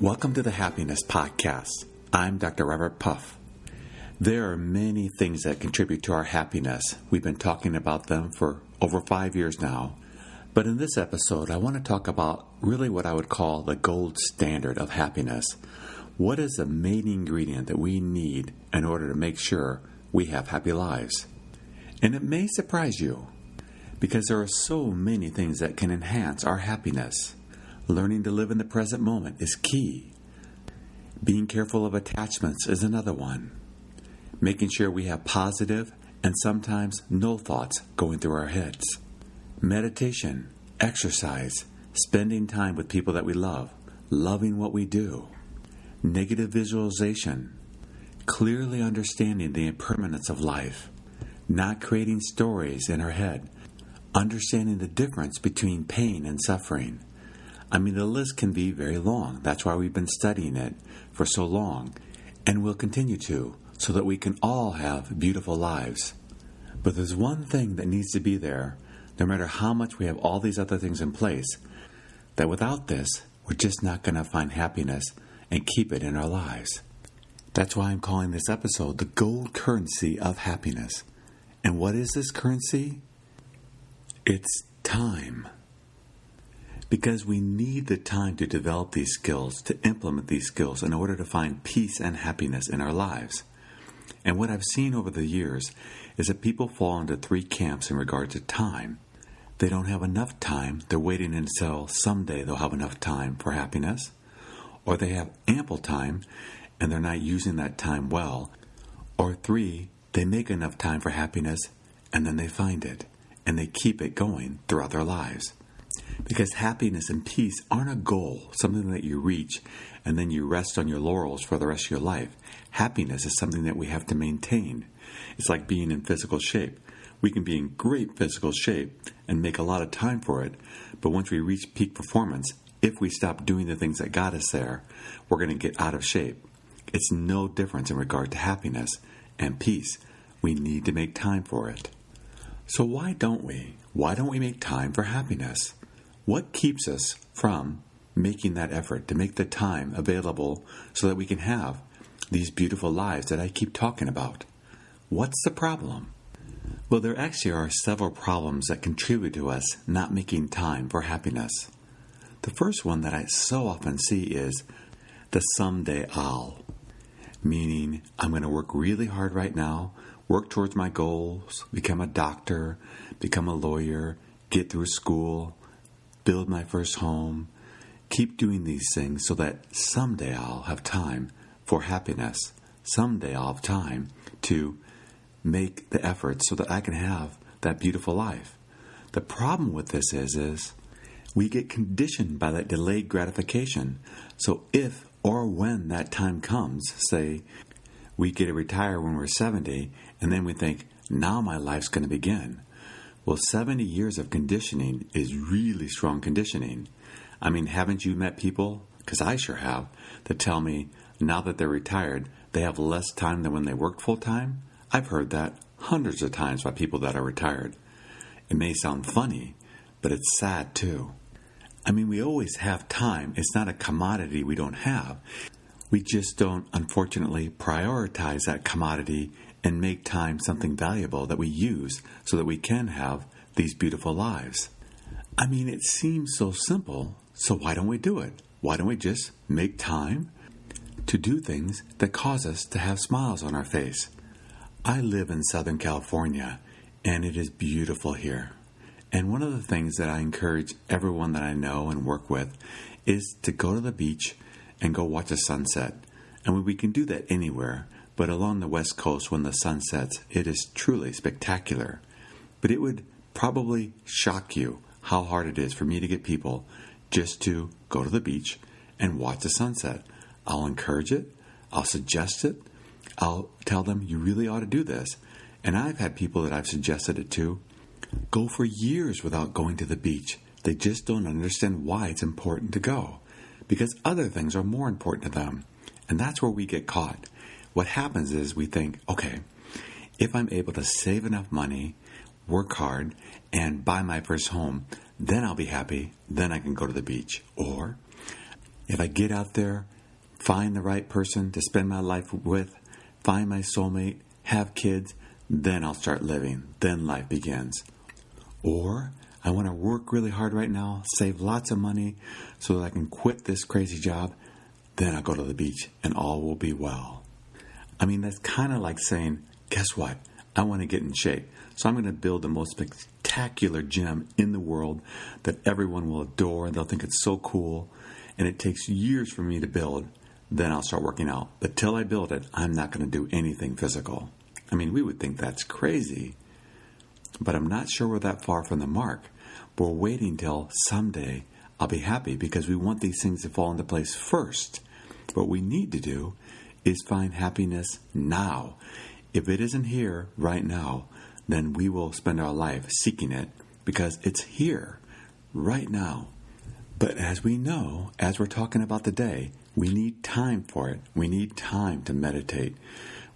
Welcome to the Happiness Podcast. I'm Dr. Robert Puff. There are many things that contribute to our happiness. We've been talking about them for over 5 years now. But in this episode, I want to talk about really what I would call the gold standard of happiness. What is the main ingredient that we need in order to make sure we have happy lives? And it may surprise you, because there are so many things that can enhance our happiness. Learning to live in the present moment is key. Being careful of attachments is another one. Making sure we have positive and sometimes no thoughts going through our heads. Meditation, exercise, spending time with people that we love, loving what we do. Negative visualization, clearly understanding the impermanence of life, not creating stories in our head, understanding the difference between pain and suffering. The list can be very long. That's why we've been studying it for so long, and we'll continue to, so that we can all have beautiful lives. But there's one thing that needs to be there, no matter how much we have all these other things in place, that without this, we're just not going to find happiness and keep it in our lives. That's why I'm calling this episode the gold currency of happiness. And what is this currency? It's time. Because we need the time to develop these skills, to implement these skills in order to find peace and happiness in our lives. And what I've seen over the years is that people fall into three camps in regard to time. They don't have enough time. They're waiting until someday they'll have enough time for happiness. Or they have ample time and they're not using that time well. Or three, they make enough time for happiness and then they find it. And they keep it going throughout their lives. Because happiness and peace aren't a goal, something that you reach and then you rest on your laurels for the rest of your life. Happiness is something that we have to maintain. It's like being in physical shape. We can be in great physical shape and make a lot of time for it, but once we reach peak performance, if we stop doing the things that got us there, we're going to get out of shape. It's no difference in regard to happiness and peace. We need to make time for it. So why don't we? Why don't we make time for happiness? What keeps us from making that effort to make the time available so that we can have these beautiful lives that I keep talking about? What's the problem? Well, there actually are several problems that contribute to us not making time for happiness. The first one that I so often see is the someday I'll. Meaning, I'm going to work really hard right now, work towards my goals, become a doctor, become a lawyer, get through school, build my first home, keep doing these things so that someday I'll have time for happiness. Someday I'll have time to make the effort so that I can have that beautiful life. The problem with this is we get conditioned by that delayed gratification. So if or when that time comes, say we get to retire when we're 70, and then we think, now my life's going to begin. Well, 70 years of conditioning is really strong conditioning. Haven't you met people, because I sure have, that tell me now that they're retired, they have less time than when they worked full time? I've heard that hundreds of times by people that are retired. It may sound funny, but it's sad too. We always have time. It's not a commodity we don't have. We just don't, unfortunately, prioritize that commodity and make time something valuable that we use so that we can have these beautiful lives. It seems so simple, so why don't we do it? Why don't we just make time to do things that cause us to have smiles on our face? I live in Southern California, and it is beautiful here. And one of the things that I encourage everyone that I know and work with is to go to the beach and go watch a sunset. And we can do that anywhere, but along the West Coast when the sun sets, it is truly spectacular. But it would probably shock you how hard it is for me to get people just to go to the beach and watch the sunset. I'll encourage it. I'll suggest it. I'll tell them you really ought to do this. And I've had people that I've suggested it to go for years without going to the beach. They just don't understand why it's important to go, because other things are more important to them. And that's where we get caught. What happens is we think, okay, if I'm able to save enough money, work hard, and buy my first home, then I'll be happy, then I can go to the beach. Or If I get out there, find the right person to spend my life with, find my soulmate, have kids, then I'll start living. Then life begins. Or I want to work really hard right now, save lots of money so that I can quit this crazy job. Then I'll go to the beach and all will be well. I mean, that's kind of like saying, guess what? I want to get in shape. So I'm going to build the most spectacular gym in the world that everyone will adore. They'll think it's so cool. And it takes years for me to build. Then I'll start working out. But till I build it, I'm not going to do anything physical. I mean, we would think that's crazy. But I'm not sure we're that far from the mark. We're waiting till someday I'll be happy because we want these things to fall into place first. What we need to do is find happiness now. If it isn't here right now, then we will spend our life seeking it because it's here right now. But as we know, as we're talking about the day, we need time for it. We need time to meditate.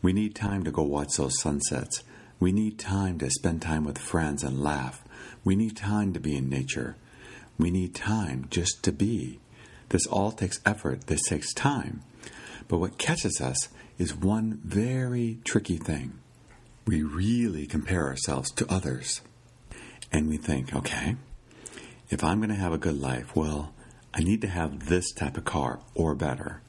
We need time to go watch those sunsets. We need time to spend time with friends and laugh. We need time to be in nature. We need time just to be. This all takes effort. This takes time. But what catches us is one very tricky thing. We really compare ourselves to others. And we think, okay, if I'm going to have a good life, well, I need to have this type of car or better.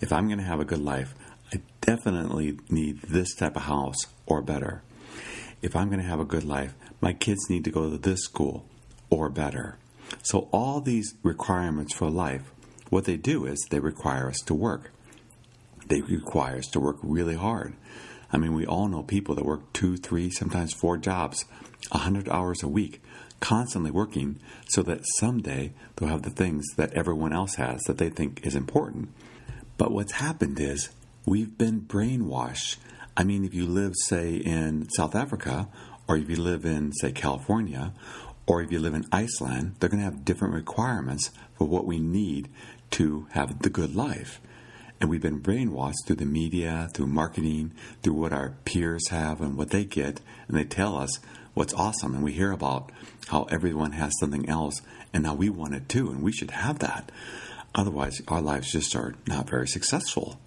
If I'm going to have a good life, I definitely need this type of house or better. If I'm going to have a good life, my kids need to go to this school or better. So all these requirements for life, what they do is they require us to work. They require us to work really hard. I mean, we all know people that work 2, 3, sometimes 4 jobs, 100 hours a week, constantly working so that someday they'll have the things that everyone else has that they think is important. But what's happened is we've been brainwashed. I mean, if you live, say, in South Africa, or if you live in, say, California, or if you live in Iceland, they're going to have different requirements for what we need to have the good life. And we've been brainwashed through the media, through marketing, through what our peers have and what they get, and they tell us what's awesome. And we hear about how everyone has something else, and now we want it too, and we should have that. Otherwise, our lives just are not very successful.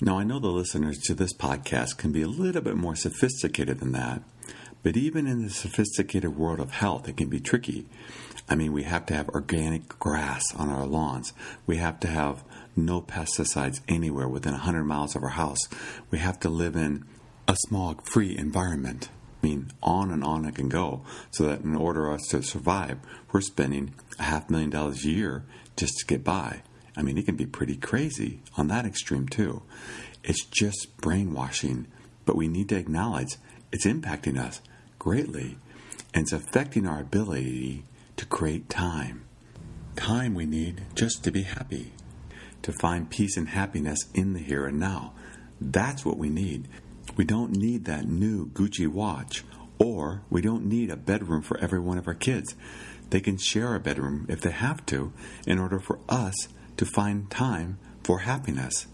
Now, I know the listeners to this podcast can be a little bit more sophisticated than that, but even in the sophisticated world of health, it can be tricky. I mean, we have to have organic grass on our lawns. We have to have no pesticides anywhere within 100 miles of our house. We have to live in a smog-free environment. I mean, on and on it can go, so that in order for us to survive, we're spending $500,000 a year just to get by. I mean, it can be pretty crazy on that extreme too. It's just brainwashing, but we need to acknowledge it's impacting us greatly, and it's affecting our ability to create time. Time we need just to be happy, to find peace and happiness in the here and now. That's what we need. We don't need that new Gucci watch, or we don't need a bedroom for every one of our kids. They can share a bedroom if they have to in order for us to find time for happiness.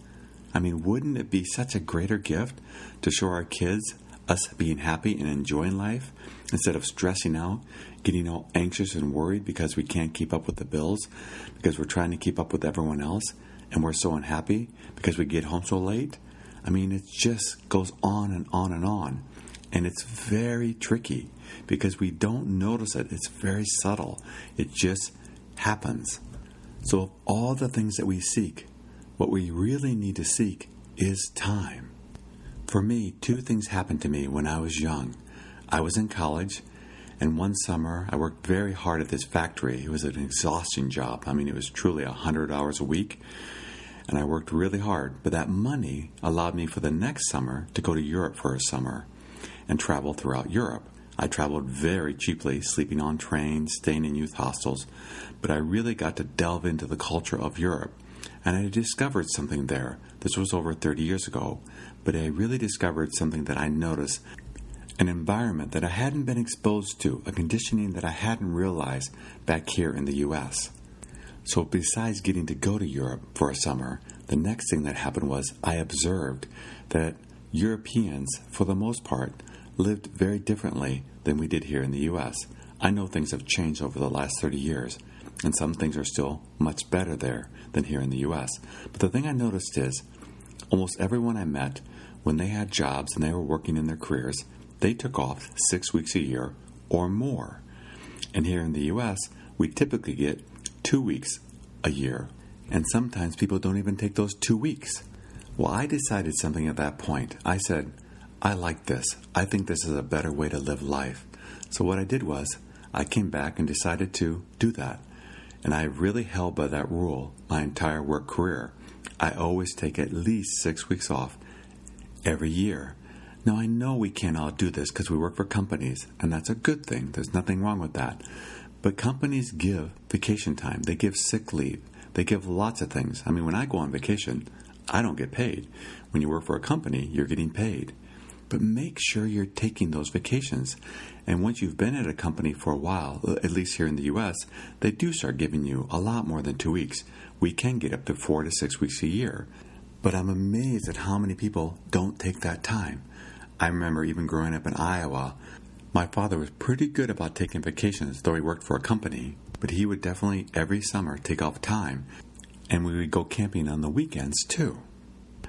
I mean, wouldn't it be such a greater gift to show our kids us being happy and enjoying life instead of stressing out, getting all anxious and worried because we can't keep up with the bills, because we're trying to keep up with everyone else, and we're so unhappy because we get home so late? I mean, it just goes on and on and on. And it's very tricky because we don't notice it. It's very subtle. It just happens. So of all the things that we seek, what we really need to seek is time. For me, 2 things happened to me when I was young. I was in college, and one summer I worked very hard at this factory. It was an exhausting job. I mean, it was truly 100 hours a week. And I worked really hard, but that money allowed me for the next summer to go to Europe for a summer and travel throughout Europe. I traveled very cheaply, sleeping on trains, staying in youth hostels, but I really got to delve into the culture of Europe. And I discovered something there. This was over 30 years ago, but I really discovered something that I noticed, an environment that I hadn't been exposed to, a conditioning that I hadn't realized back here in the U.S. So besides getting to go to Europe for a summer, the next thing that happened was I observed that Europeans, for the most part, lived very differently than we did here in the U.S. I know things have changed over the last 30 years, and some things are still much better there than here in the U.S. But the thing I noticed is almost everyone I met, when they had jobs and they were working in their careers, they took off 6 weeks a year or more. And here in the U.S., we typically get 2 weeks a year. And sometimes people don't even take those 2 weeks. Well, I decided something at that point. I said, I like this. I think this is a better way to live life. So what I did was, I came back and decided to do that. And I really held by that rule my entire work career. I always take at least 6 weeks off every year. Now, I know we can't all do this because we work for companies, and that's a good thing. There's nothing wrong with that. But companies give vacation time. They give sick leave. They give lots of things. I mean, when I go on vacation, I don't get paid. When you work for a company, you're getting paid. But make sure you're taking those vacations. And once you've been at a company for a while, at least here in the U.S., they do start giving you a lot more than 2 weeks. We can get up to 4 to 6 weeks a year. But I'm amazed at how many people don't take that time. I remember even growing up in Iowa, my father was pretty good about taking vacations, though he worked for a company. But he would definitely every summer take off time. And we would go camping on the weekends too.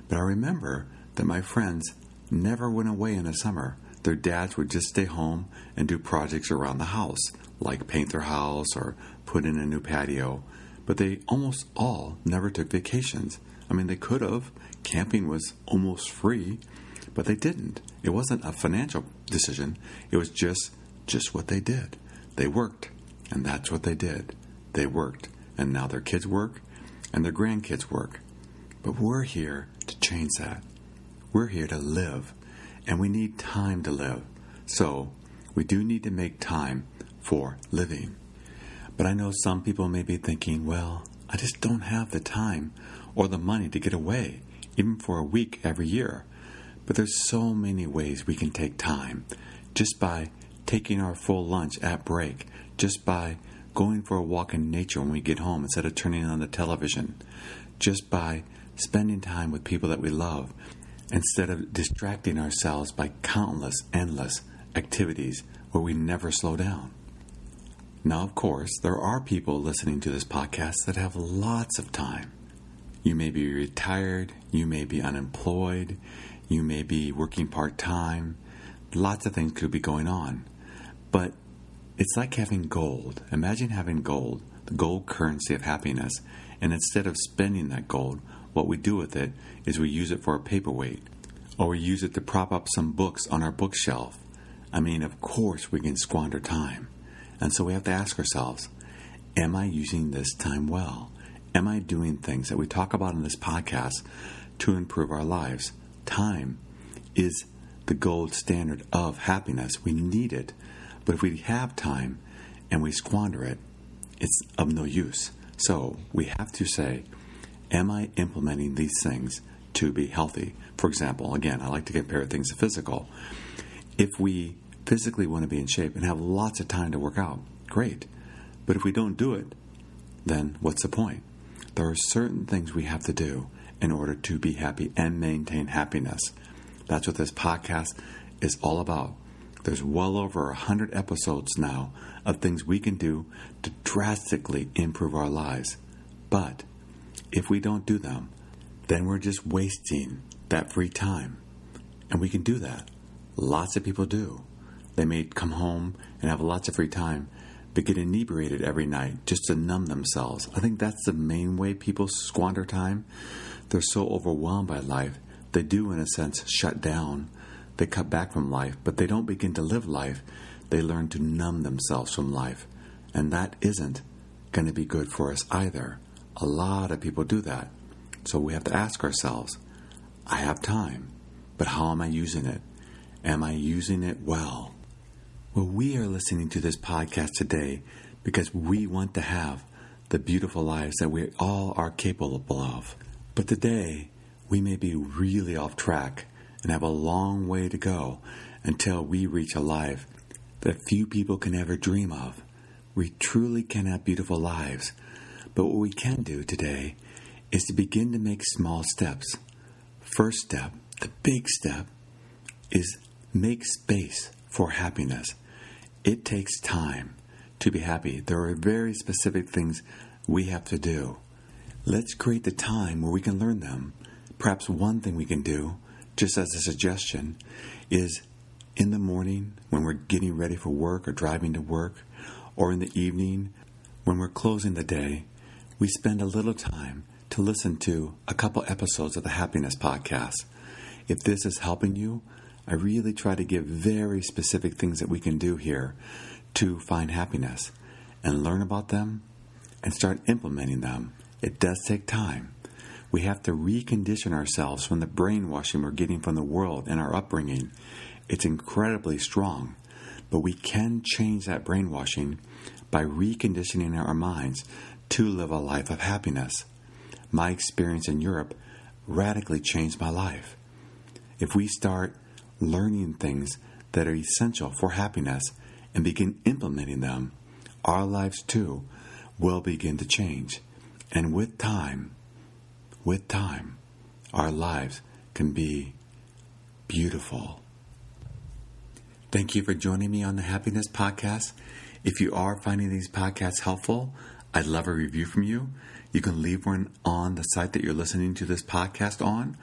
But I remember that my friends never went away in the summer. Their dads would just stay home and do projects around the house, like paint their house or put in a new patio. But they almost all never took vacations. I mean, they could have. Camping was almost free, but they didn't. It wasn't a financial decision. It was just what they did. They worked, and that's what they did. They worked, and now their kids work, and their grandkids work. But we're here to change that. We're here to live, and we need time to live. So we do need to make time for living. But I know some people may be thinking, well, I just don't have the time or the money to get away, even for a week every year. But there's so many ways we can take time, just by taking our full lunch at break, just by going for a walk in nature when we get home instead of turning on the television, just by spending time with people that we love, instead of distracting ourselves by countless, endless activities where we never slow down. Now, of course, there are people listening to this podcast that have lots of time. You may be retired, you may be unemployed, you may be working part-time. Lots of things could be going on. But it's like having gold. Imagine having gold, the gold currency of happiness, and instead of spending that gold, what we do with it is we use it for a paperweight, or we use it to prop up some books on our bookshelf. I mean, of course we can squander time. And so we have to ask ourselves, am I using this time well? Am I doing things that we talk about in this podcast to improve our lives? Time is the gold standard of happiness. We need it. But if we have time and we squander it, it's of no use. So we have to say, am I implementing these things to be healthy? For example, again, I like to compare things to physical. If we physically want to be in shape and have lots of time to work out, great. But if we don't do it, then what's the point? There are certain things we have to do in order to be happy and maintain happiness. That's what this podcast is all about. There's well over 100 episodes now of things we can do to drastically improve our lives. But if we don't do them, then we're just wasting that free time. And we can do that. Lots of people do. They may come home and have lots of free time, but get inebriated every night just to numb themselves. I think that's the main way people squander time. They're so overwhelmed by life, they do, in a sense, shut down. They cut back from life, but they don't begin to live life. They learn to numb themselves from life. And that isn't going to be good for us either. A lot of people do that. So we have to ask ourselves, I have time, but how am I using it? Am I using it well? Well, we are listening to this podcast today because we want to have the beautiful lives that we all are capable of. But today, we may be really off track and have a long way to go until we reach a life that few people can ever dream of. We truly can have beautiful lives. But what we can do today is to begin to make small steps. First step, the big step, is make space for happiness. It takes time to be happy. There are very specific things we have to do. Let's create the time where we can learn them. Perhaps one thing we can do, just as a suggestion, is in the morning when we're getting ready for work or driving to work, or in the evening when we're closing the day, we spend a little time to listen to a couple episodes of the Happiness Podcast. If this is helping you, I really try to give very specific things that we can do here to find happiness and learn about them and start implementing them. It does take time. We have to recondition ourselves from the brainwashing we're getting from the world and our upbringing. It's incredibly strong, but we can change that brainwashing by reconditioning our minds to live a life of happiness. My experience in Europe radically changed my life. If we start learning things that are essential for happiness and begin implementing them, our lives too will begin to change. And with time, our lives can be beautiful. Thank you for joining me on the Happiness Podcast. If you are finding these podcasts helpful, I'd love a review from you. You can leave one on the site that you're listening to this podcast on,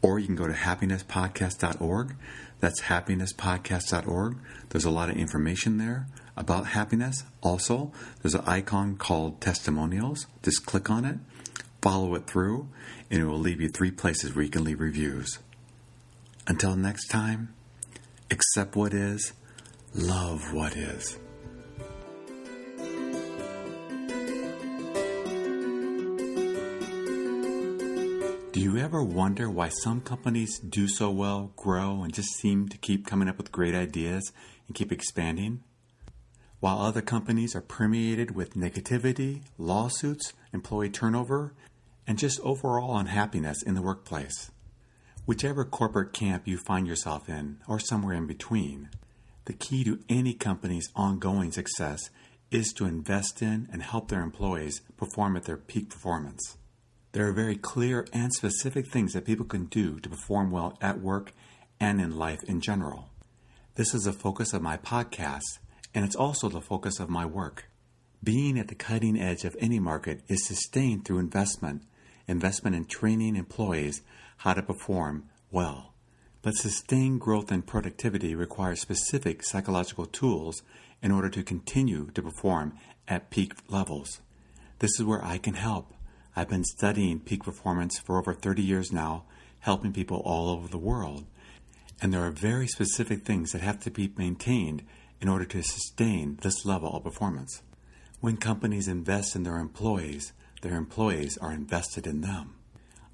or you can go to happinesspodcast.org. That's happinesspodcast.org. There's a lot of information there about happiness. Also, there's an icon called Testimonials. Just click on it, follow it through, and it will leave you 3 places where you can leave reviews. Until next time, accept what is, love what is. Do you ever wonder why some companies do so well, grow, and just seem to keep coming up with great ideas and keep expanding, while other companies are permeated with negativity, lawsuits, employee turnover, and just overall unhappiness in the workplace? Whichever corporate camp you find yourself in, or somewhere in between, the key to any company's ongoing success is to invest in and help their employees perform at their peak performance. There are very clear and specific things that people can do to perform well at work and in life in general. This is the focus of my podcast, and it's also the focus of my work. Being at the cutting edge of any market is sustained through investment in training employees how to perform well. But sustained growth and productivity requires specific psychological tools in order to continue to perform at peak levels. This is where I can help. I've been studying peak performance for over 30 years now, helping people all over the world. And there are very specific things that have to be maintained in order to sustain this level of performance. When companies invest in their employees are invested in them.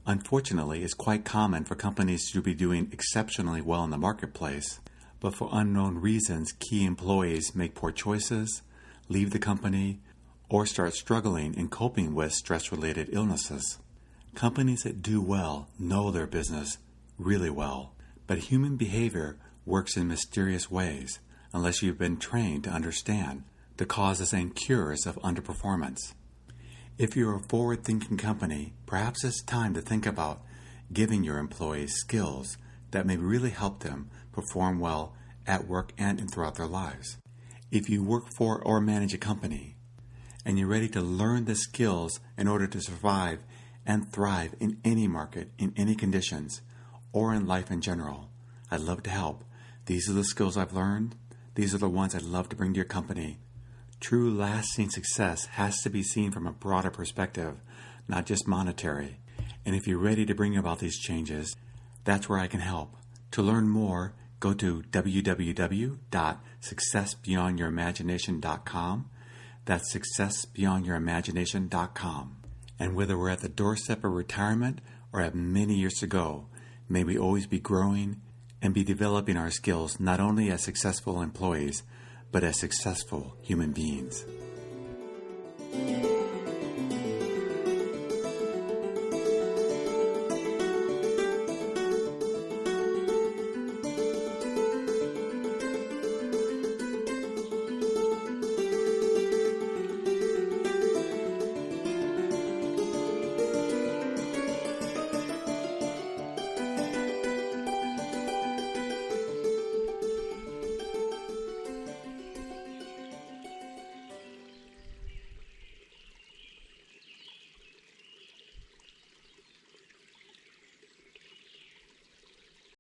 Unfortunately, it's quite common for companies to be doing exceptionally well in the marketplace, but for unknown reasons, key employees make poor choices, leave the company, or start struggling in coping with stress-related illnesses. Companies that do well know their business really well, but human behavior works in mysterious ways unless you've been trained to understand the causes and cures of underperformance. If you're a forward-thinking company, perhaps it's time to think about giving your employees skills that may really help them perform well at work and throughout their lives. If you work for or manage a company, and you're ready to learn the skills in order to survive and thrive in any market, in any conditions, or in life in general, I'd love to help. These are the skills I've learned. These are the ones I'd love to bring to your company. True lasting success has to be seen from a broader perspective, not just monetary. And if you're ready to bring about these changes, that's where I can help. To learn more, go to www.successbeyondyourimagination.com. That's successbeyondyourimagination.com. And whether we're at the doorstep of retirement or have many years to go, may we always be growing and be developing our skills not only as successful employees, but as successful human beings.